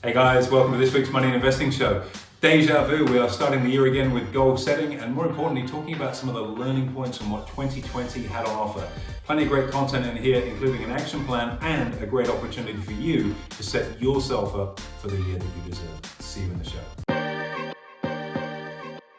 Hey guys, welcome to this week's Money and Investing Show. Deja vu, we are starting the year again with goal setting and more importantly, talking about some of the learning points from what 2020 had on offer. Plenty of great content in here, including an action plan and a great opportunity for you to set yourself up for the year that you deserve. See you in the show.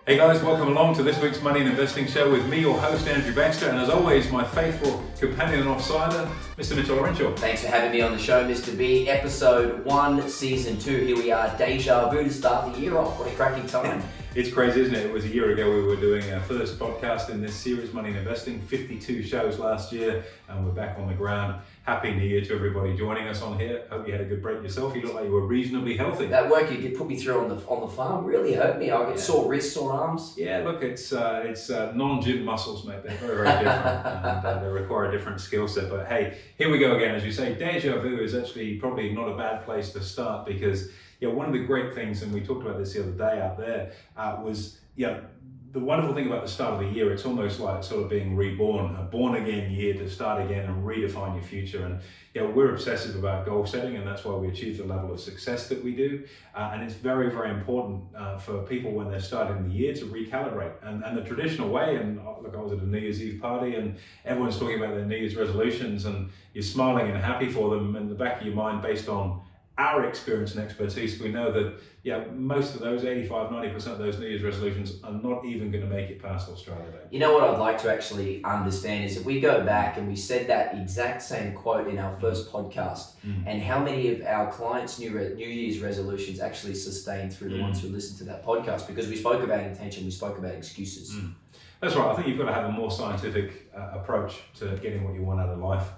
Hey guys, welcome along to this week's Money and Investing Show with me, your host, Andrew Baxter, and as always, my faithful companion and offsider, Mr. Mitchell Laurential. Thanks for having me on the show, Mr. B. Episode 1, Season 2. Here we are, Deja Vu to start the year off. What a cracking time. It's crazy, isn't it? It was a year ago we were doing our first podcast in this series, Money and Investing, 52 shows last year, and we're back on the ground. Happy New Year to everybody joining us on here. Hope you had a good break yourself. You look like you were reasonably healthy. That work you did put me through on the farm really hurt me. I got sore wrists, sore arms. Yeah, look, it's non-gym muscles, mate. They're very, very different, and they require a different skill set. But hey, here we go again. As you say, deja vu is actually probably not a bad place to start because one of the great things, and we talked about this the other day out there, was the wonderful thing about the start of the year, it's almost like sort of being reborn, a born again year to start again and redefine your future. And we're obsessive about goal setting, and that's why we achieve the level of success that we do. And it's very, very important for people when they're starting the year to recalibrate. And the traditional way, and look, I was at a New Year's Eve party and everyone's talking about their New Year's resolutions and you're smiling and happy for them in the back of your mind based on our experience and expertise. We know that most of those 85-90% of those New Year's resolutions are not even going to make it past Australia Day. You know what I'd like to actually understand is if we go back and we said that exact same quote in our first podcast, and how many of our clients' New Year's resolutions actually sustained through the ones who listened to that podcast, because we spoke about intention, we spoke about excuses. That's right. I think you've got to have a more scientific approach to getting what you want out of life.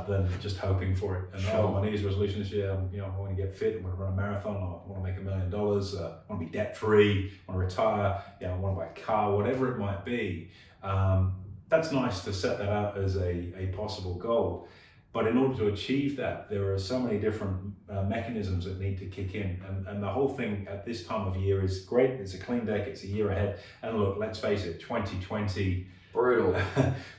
Than just hoping for it. And my New Year's resolution this year, I want to get fit, I want to run a marathon, I want to make $1 million, I want to be debt free, I want to retire, I want to buy a car, whatever it might be. That's nice to set that out as a possible goal. But in order to achieve that, there are so many different mechanisms that need to kick in. And the whole thing at this time of year is great. It's a clean deck, it's a year ahead. And look, let's face it, 2020, brutal.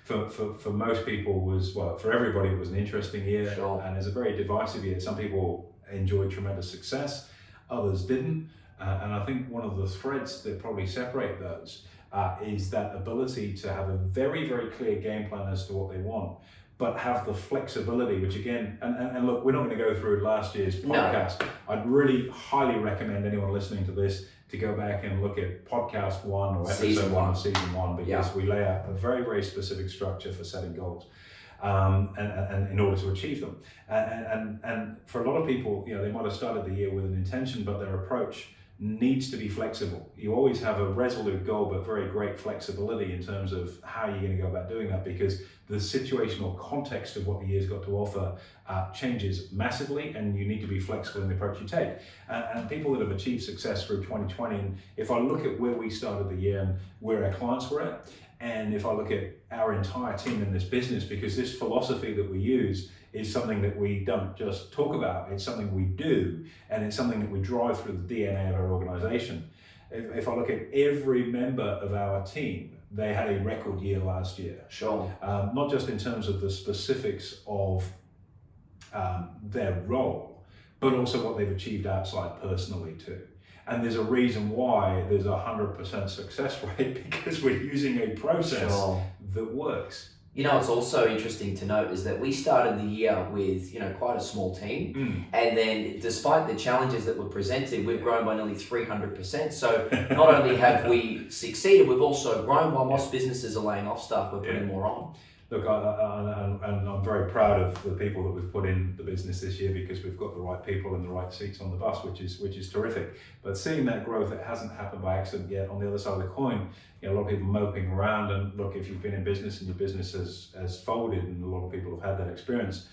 for most people for everybody it was an interesting year, and it's a very divisive year. Some people enjoyed tremendous success, others didn't, and I think one of the threads that probably separate those is that ability to have a very, very clear game plan as to what they want, but have the flexibility, which again, and look, we're not going to go through last year's podcast. No. I'd really highly recommend anyone listening to this to go back and look at podcast 1 or episode 1 of season 1, because we lay out a very, very specific structure for setting goals and in order to achieve them. And for a lot of people, they might have started the year with an intention, but their approach needs to be flexible. You always have a resolute goal, but very great flexibility in terms of how you're going to go about doing that, because the situational context of what the year's got to offer changes massively, and you need to be flexible in the approach you take. And people that have achieved success through 2020, and if I look at where we started the year and where our clients were at, and if I look at our entire team in this business, because this philosophy that we use is something that we don't just talk about, it's something we do, and it's something that we drive through the DNA of our organization. If I look at every member of our team, they had a record year last year. Not just in terms of the specifics of their role, but also what they've achieved outside personally too. And there's a reason why there's 100% success rate, because we're using a process that works. What's also interesting to note is that we started the year with, quite a small team. And then despite the challenges that were presented, we've grown by nearly 300%. So not only have we succeeded, we've also grown. While most businesses are laying off staff, we're putting more on. Look, I'm very proud of the people that we've put in the business this year, because we've got the right people in the right seats on the bus, which is terrific. But seeing that growth, it hasn't happened by accident yet. On the other side of the coin, a lot of people moping around, and look, if you've been in business and your business has folded, and a lot of people have had that experience,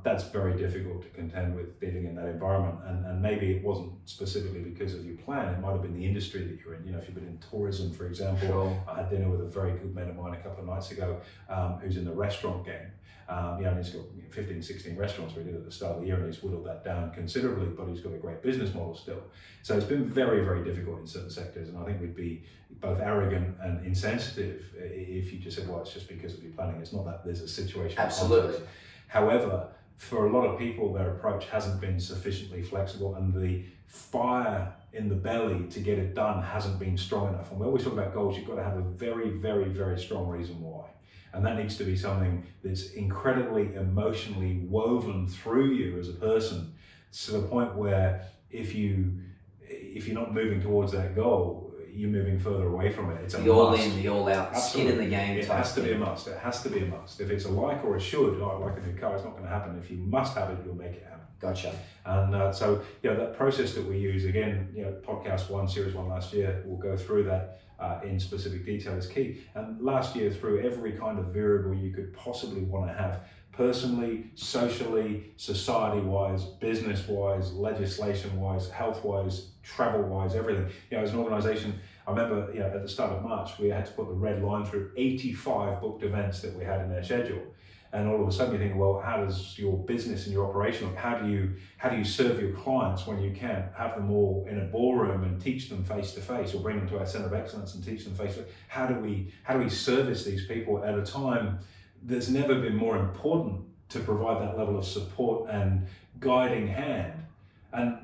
that's very difficult to contend with dealing in that environment. And maybe it wasn't specifically because of your plan, it might have been the industry that you're in. If you've been in tourism, for example. I had dinner with a very good mate of mine a couple of nights ago who's in the restaurant game. And he's got 15, 16 restaurants we did at the start of the year, and he's whittled that down considerably, but he's got a great business model still. So it's been very, very difficult in certain sectors, and I think we'd be both arrogant and insensitive if you just said, well, it's just because of your planning. It's not that, there's a situation. Absolutely. However, for a lot of people, their approach hasn't been sufficiently flexible, and the fire in the belly to get it done hasn't been strong enough. And when we talk about goals, you've got to have a very, very, very strong reason why. And that needs to be something that's incredibly emotionally woven through you as a person, to the point where if you're not moving towards that goal, you're moving further away from it. It's a the all must. in, the all out, Absolutely. skin in the game. It has to be a must. It has to be a must. If it's a like or a should, like a new car, it's not going to happen. If you must have it, you'll make it happen. Gotcha. And so, that process that we use, again, podcast 1, series 1 last year, we'll go through that in specific detail, is key. And last year, through every kind of variable you could possibly want to have, personally, socially, society-wise, business-wise, legislation-wise, health-wise, travel-wise, everything. As an organization, I remember, at the start of March, we had to put the red line through 85 booked events that we had in their schedule. And all of a sudden you think, well, how does your business and your operation, how do you serve your clients when you can't have them all in a ballroom and teach them face to face, or bring them to our center of excellence and teach them face to face? How do we service these people at a time that's never been more important to provide that level of support and guiding hand, and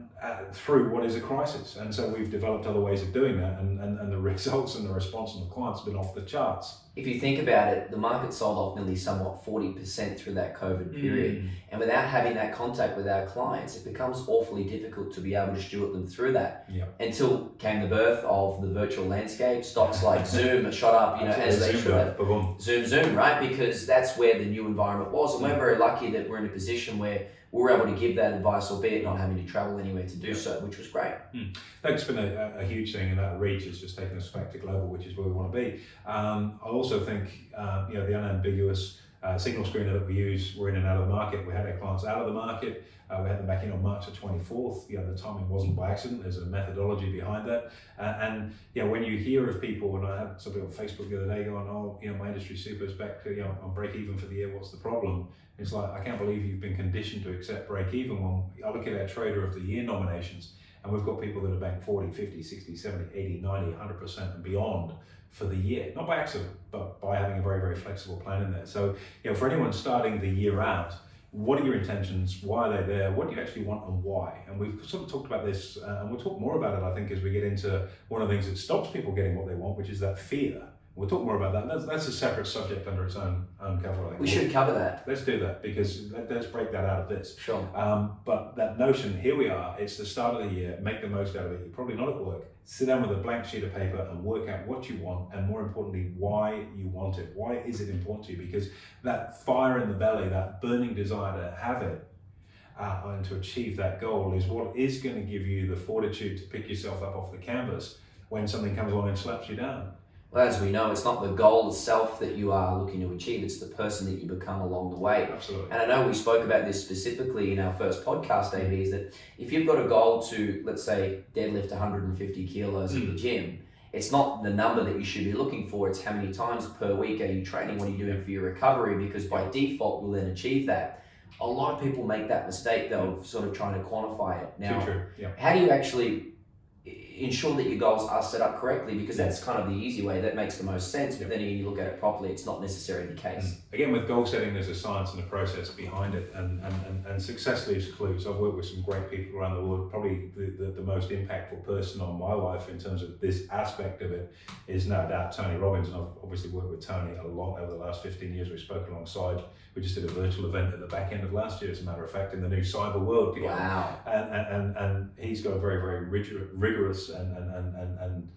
through what is a crisis? And so we've developed other ways of doing that, and the results and the response from the clients have been off the charts. If you think about it, the market sold off nearly somewhat 40% through that COVID period. And without having that contact with our clients, it becomes awfully difficult to be able to steward them through that. Until came the birth of the virtual landscape. Stocks like Zoom shot up, as they should. Zoom, right? Because that's where the new environment was. And we're very lucky that we're in a position where we're able to give that advice, albeit not having to travel anywhere to do so, which was great. That's been a huge thing, and that reach has just taken us back to global, which is where we want to be. I also think, the unambiguous signal screener that we use, we're in and out of the market. We had our clients out of the market. We had them back in on March the 24th. The timing wasn't by accident. There's a methodology behind that. When you hear of people, and I had somebody on Facebook the other day going, my industry super's back to, on break even for the year, what's the problem? It's like, I can't believe you've been conditioned to accept break even. When I look at our Trader of the Year nominations, and we've got people that have banked 40, 50, 60, 70, 80, 90, 100% and beyond for the year, not by accident, but by having a very, very flexible plan in there. So, for anyone starting the year out, what are your intentions? Why are they there? What do you actually want, and why? And we've sort of talked about this, and we'll talk more about it, I think, as we get into one of the things that stops people getting what they want, which is that fear. We'll talk more about that. That's a separate subject under its own cover, I think. We should cover that. Let's do that, because let's break that out of this. Sure. But that notion, here we are, it's the start of the year, make the most out of it. You're probably not at work. Sit down with a blank sheet of paper and work out what you want, and more importantly, why you want it. Why is it important to you? Because that fire in the belly, that burning desire to have it, and to achieve that goal, is what is going to give you the fortitude to pick yourself up off the canvas when something comes along and slaps you down. Well, as we know, it's not the goal itself that you are looking to achieve, it's the person that you become along the way. Absolutely. And I know we spoke about this specifically in our first podcast, AB, is that if you've got a goal to, let's say, deadlift 150 kilos in the gym, it's not the number that you should be looking for, it's how many times per week are you training, what are you doing for your recovery, because by default, you'll then achieve that. A lot of people make that mistake, though, of sort of trying to quantify it. Now, how do you actually ensure that your goals are set up correctly? Because that's kind of the easy way, that makes the most sense, but then when you look at it properly, it's not necessarily the case. Again, with goal setting, there's a science and a process behind it, and success leaves clues. I've worked with some great people around the world. Probably the most impactful person on my life in terms of this aspect of it is no doubt Tony Robbins, and I've obviously worked with Tony a lot over the last 15 years. We've spoken alongside. We just did a virtual event at the back end of last year, as a matter of fact, in the new cyber world together. Wow. And he's got a very, very rigorous and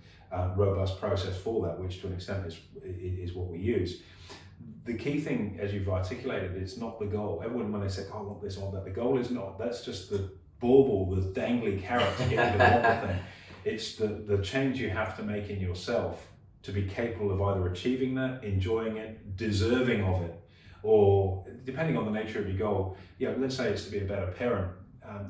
robust process for that, which to an extent is what we use. The key thing, as you've articulated, it's not the goal. Everyone, when they say, I want this, I want that, the goal is not. That's just the bauble, the dangly carrot to get you to want the thing. It's the change you have to make in yourself to be capable of either achieving that, enjoying it, deserving of it, or depending on the nature of your goal, let's say it's to be a better parent. How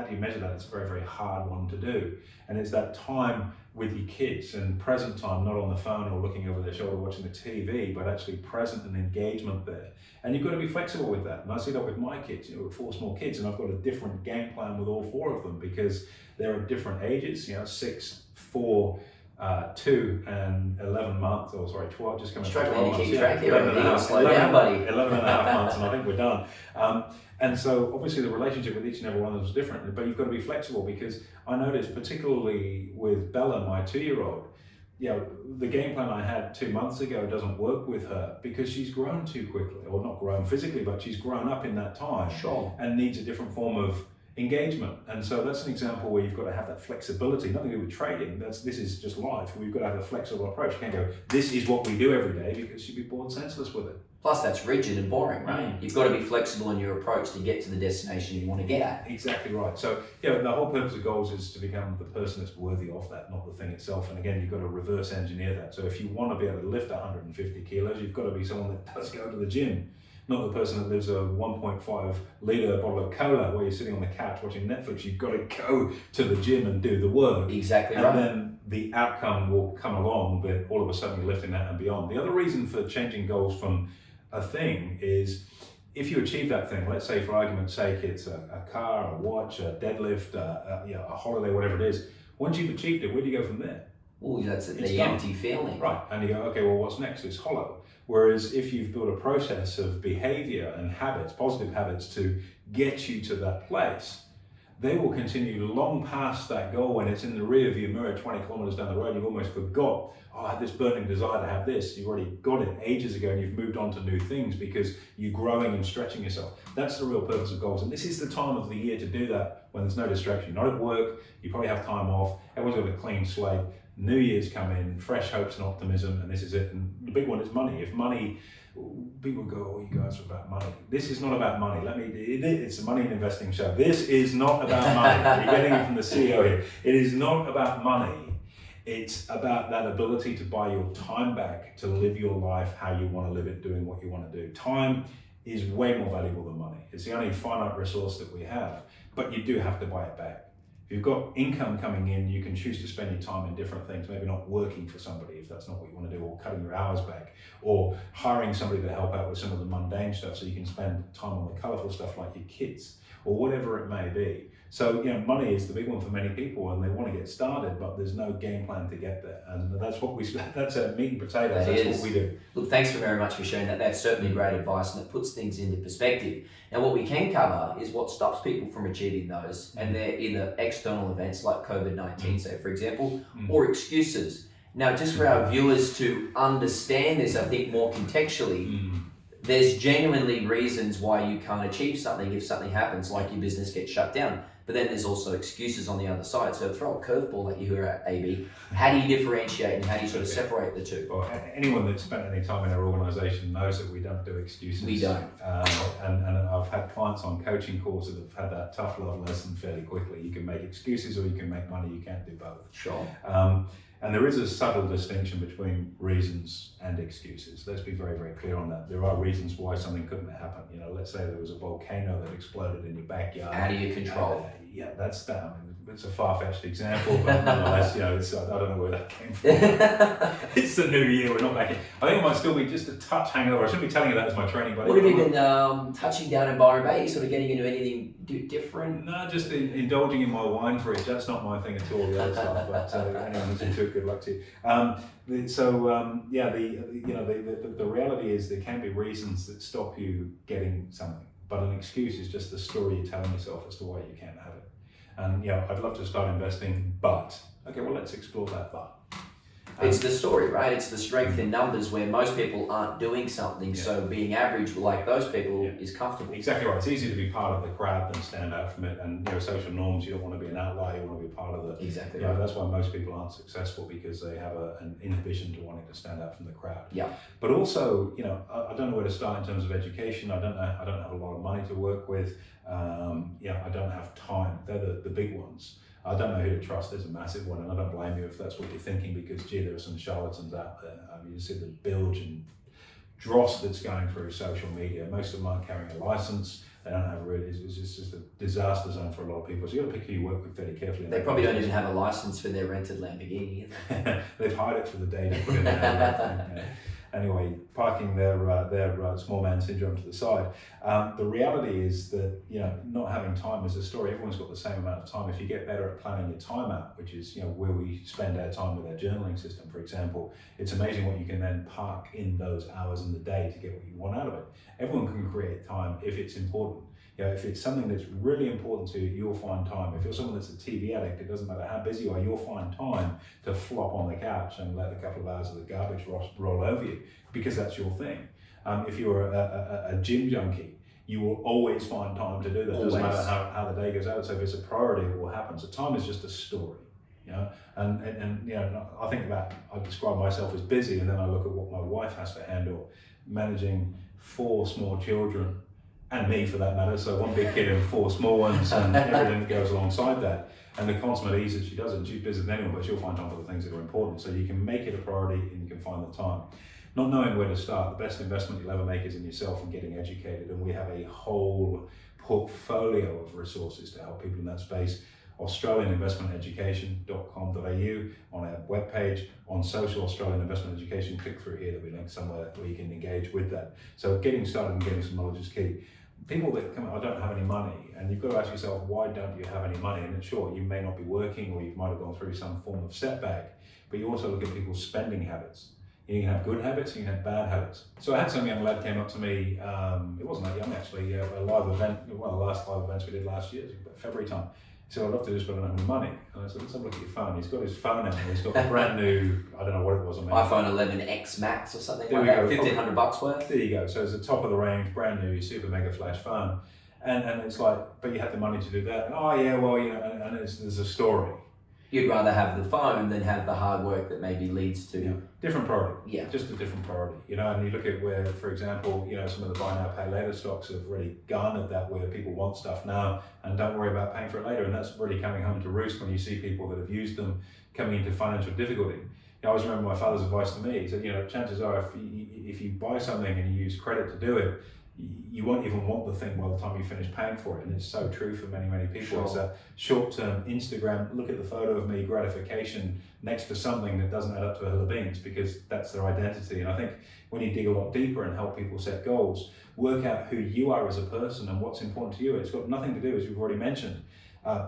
do you measure that? It's a very, very hard one to do. And it's that time with your kids, and present time, not on the phone or looking over their shoulder watching the TV, but actually present and engagement there. And you've got to be flexible with that. And I see that with my kids, with 4 small kids, and I've got a different game plan with all 4 of them, because they're at different ages, 6, 4, 2 and 11 months, 12, just coming to 12 months. Keep track here. 11 and a half, slow down, buddy. 11 and a half months, and I think we're done. And so obviously the relationship with each and every one of them is different, but you've got to be flexible, because I noticed particularly with Bella, my 2-year-old, the game plan I had 2 months ago doesn't work with her because she's grown too quickly, or not grown physically, but she's grown up in that time. Sure. And needs a different form of engagement. And so that's an example where you've got to have that flexibility, nothing to do with trading. This is just life. We've got to have a flexible approach. You can't go, this is what we do every day, because you'd be bored senseless with it. Plus, that's rigid and boring, right? You've got to be flexible in your approach to get to the destination you want to get at. Exactly right. So, the whole purpose of goals is to become the person that's worthy of that, not the thing itself. And again, you've got to reverse engineer that. So if you want to be able to lift 150 kilos, you've got to be someone that does go to the gym, not the person that lives a 1.5 litre bottle of cola while you're sitting on the couch watching Netflix. You've got to go to the gym and do the work. Exactly right. And then the outcome will come along, but all of a sudden you're lifting that and beyond. The other reason for changing goals from a thing is, if you achieve that thing, let's say for argument's sake, it's a car, a watch, a deadlift, a holiday, whatever it is. Once you've achieved it, where do you go from there? Oh, that's the empty feeling. Right, and you go, okay, well, what's next? It's hollow. Whereas if you've built a process of behavior and habits, positive habits, to get you to that place, they will continue long past that goal. When it's in the rear view mirror 20 kilometers down the road, you've almost forgot, I had this burning desire to have this. You've already got it ages ago, and you've moved on to new things because you're growing and stretching yourself. That's the real purpose of goals. And this is the time of the year to do that, when there's no distraction. You're not at work, you probably have time off, everyone's got a clean slate. New Year's come in, fresh hopes and optimism, and this is it. And the big one is money. If money, people go, oh, you guys are about money. This is not about money. It's a money and investing show. This is not about money. You're getting it from the CEO here. It is not about money. It's about that ability to buy your time back, to live your life how you want to live it, doing what you want to do. Time is way more valuable than money. It's the only finite resource that we have, but you do have to buy it back. If you've got income coming in, you can choose to spend your time in different things, maybe not working for somebody if that's not what you want to do, or cutting your hours back, or hiring somebody to help out with some of the mundane stuff so you can spend time on the colorful stuff like your kids, or whatever it may be. So, money is the big one for many people, and they want to get started, but there's no game plan to get there. And that's a meat and potatoes. That's what we do. Look, thanks very much for sharing that. That's certainly great advice, and it puts things into perspective. Now, what we can cover is what stops people from achieving those, and they're either external events like COVID-19, say, for example, or excuses. Now, just for our viewers to understand this, I think more contextually, there's genuinely reasons why you can't achieve something if something happens, like your business gets shut down. But then there's also excuses on the other side. So throw a curveball at you here at AB. How do you differentiate, and how do you sort of separate the two? Well, anyone that's spent any time in our organisation knows that we don't do excuses. We don't. And I've had clients on coaching courses that have had that tough love lesson fairly quickly. You can make excuses or you can make money. You can't do both. Sure. And there is a subtle distinction between reasons and excuses. Let's be very, very clear on that. There are reasons why something couldn't happen. Let's say there was a volcano that exploded in your backyard. Out of your control. That's that. It's a far-fetched example, but nonetheless, I don't know where that came from. It's the new year. We're not back in. I think it might still be just a touch hangover. I shouldn't be telling you that as my training buddy. What have you been touching down in Byron Bay? Sort of getting into anything different? No, just indulging in my wine fridge. That's not my thing at all. The other stuff, but anyone who's into it, good luck to you. The reality is there can be reasons that stop you getting something, but an excuse is just the story you're telling yourself as to why you can't have it. And I'd love to start investing, but okay, well, let's explore that but. It's the story, right? It's the strength in numbers where most people aren't doing something, so being average like those people is comfortable. Exactly right. It's easier to be part of the crowd than stand out from it. And social norms, you don't want to be an outlier, you want to be part of the... Exactly right. That's why most people aren't successful, because they have an inhibition to wanting to stand out from the crowd. Yeah. But also, I don't know where to start in terms of education. I don't have a lot of money to work with. I don't have time. They're the big ones. I don't know who to trust. There's a massive one, and I don't blame you if that's what you're thinking, because there are some charlatans out there. You see the bilge and dross that's going through social media. Most of them aren't carrying a license. They don't have it's just a disaster zone for a lot of people. So you've got to pick who you work with very carefully. They probably don't even have a license for their rented Lamborghini. They've hired it for the day to put it in. Anyway, parking their small man syndrome to the side. The reality is that not having time is a story. Everyone's got the same amount of time. If you get better at planning your time out, which is where we spend our time with our journaling system, for example, it's amazing what you can then park in those hours in the day to get what you want out of it. Everyone can create time if it's important. If it's something that's really important to you, you'll find time. If you're someone that's a TV addict, it doesn't matter how busy you are, you'll find time to flop on the couch and let a couple of hours of the garbage roll over you, because that's your thing. If you're a gym junkie, you will always find time to do that. It doesn't matter how the day goes out. So if it's a priority, it will happen. So time is just a story. And I think I describe myself as busy, and then I look at what my wife has to handle, managing 4 small children, and me for that matter, so 1 big kid and 4 small ones, and everything that goes alongside that, and the consummate ease that she does it. She's busy than anyone, but she'll find time for the things that are important. So you can make it a priority, and you can find the time. Not knowing where to start, the best investment you'll ever make is in yourself and getting educated, and we have a whole portfolio of resources to help people in that space. AustralianInvestmentEducation.com.au on our webpage, on social, Australian Investment Education. Click through here, there'll be links somewhere where you can engage with that. So getting started and getting some knowledge is key. People that come out, I don't have any money, and you've got to ask yourself, why don't you have any money? And sure, you may not be working, or you might have gone through some form of setback, but you also look at people's spending habits. You can have good habits, you can have bad habits. So I had some young lad came up to me, it wasn't that young actually, a live event, one of the last live events we did last year, February time. He said, I'd love to do this, but I don't have any money. And I said, let's have a look at your phone. He's got his phone out, and he's got a brand new, I don't know what it was. iPhone 11X Max or something like that, $1,500 worth. There you go. So it's a top of the range, brand new, super mega flash phone. And it's like, but you have the money to do that. Oh yeah, well, and there's a story. You'd rather have the phone than have the hard work that maybe leads to... Different priority. Yeah. Just a different priority. And you look at where, for example, some of the buy now, pay later stocks have really garnered that, where people want stuff now and don't worry about paying for it later. And that's really coming home to roost when you see people that have used them coming into financial difficulty. I always remember my father's advice to me. He said, chances are if you buy something and you use credit to do it, you won't even want the thing by the time you finish paying for it. And it's so true for many, many people. Sure. It's a short-term Instagram, look at the photo of me gratification next to something that doesn't add up to a hill of beans, because that's their identity. And I think when you dig a lot deeper and help people set goals, work out who you are as a person and what's important to you. It's got nothing to do, as we've already mentioned,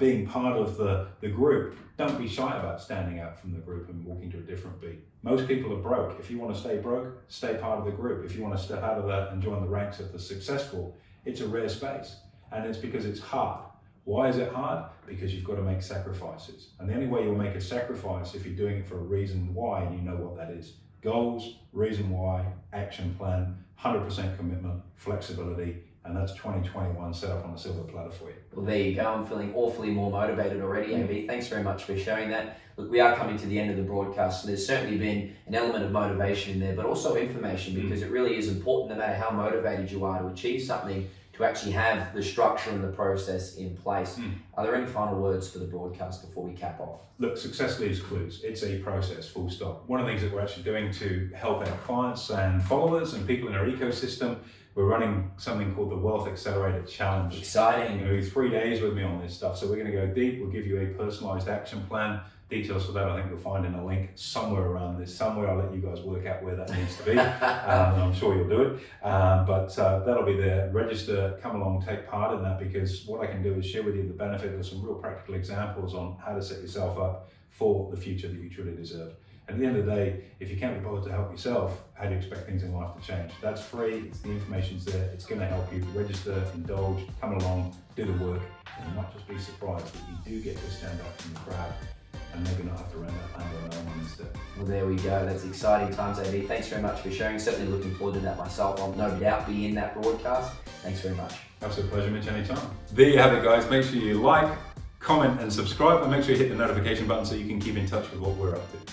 being part of the group. Don't be shy about standing out from the group and walking to a different beat. Most people are broke. If you want to stay broke, stay part of the group. If you want to step out of that and join the ranks of the successful, it's a rare space. And it's because it's hard. Why is it hard? Because you've got to make sacrifices. And the only way you'll make a sacrifice if you're doing it for a reason why, and you know what that is. Goals, reason why, action plan, 100% commitment, flexibility, and that's 2021 set up on a silver platter for you. Well, there you go. I'm feeling awfully more motivated already, AB. Thanks very much for sharing that. Look, we are coming to the end of the broadcast, so there's certainly been an element of motivation in there, but also information, because it really is important, no matter how motivated you are to achieve something, to actually have the structure and the process in place. Are there any final words for the broadcast before we cap off? Look, success leaves clues. It's a process, full stop. One of the things that we're actually doing to help our clients and followers and people in our ecosystem, we're running something called the Wealth Accelerator Challenge. Exciting. You're going to do 3 days with me on this stuff. So we're going to go deep. We'll give you a personalized action plan. Details for that, I think you'll find in a link somewhere around this. Somewhere, I'll let you guys work out where that needs to be. I'm sure you'll do it. But that'll be there. Register, come along, take part in that, because what I can do is share with you the benefit of some real practical examples on how to set yourself up for the future that you truly deserve. And at the end of the day, if you can't be bothered to help yourself, how do you expect things in life to change? That's free, it's the information's there, it's going to help you. Register, indulge, come along, do the work, and you might just be surprised that you do get to stand up from the crowd and maybe not have to run that land on no one instead. Well, there we go. That's exciting times, AB. Thanks very much for sharing. Certainly looking forward to that myself. I'll no doubt be in that broadcast. Thanks very much. Absolute pleasure, Mitch, anytime. There you have it, guys. Make sure you like, comment, and subscribe, and make sure you hit the notification button so you can keep in touch with what we're up to.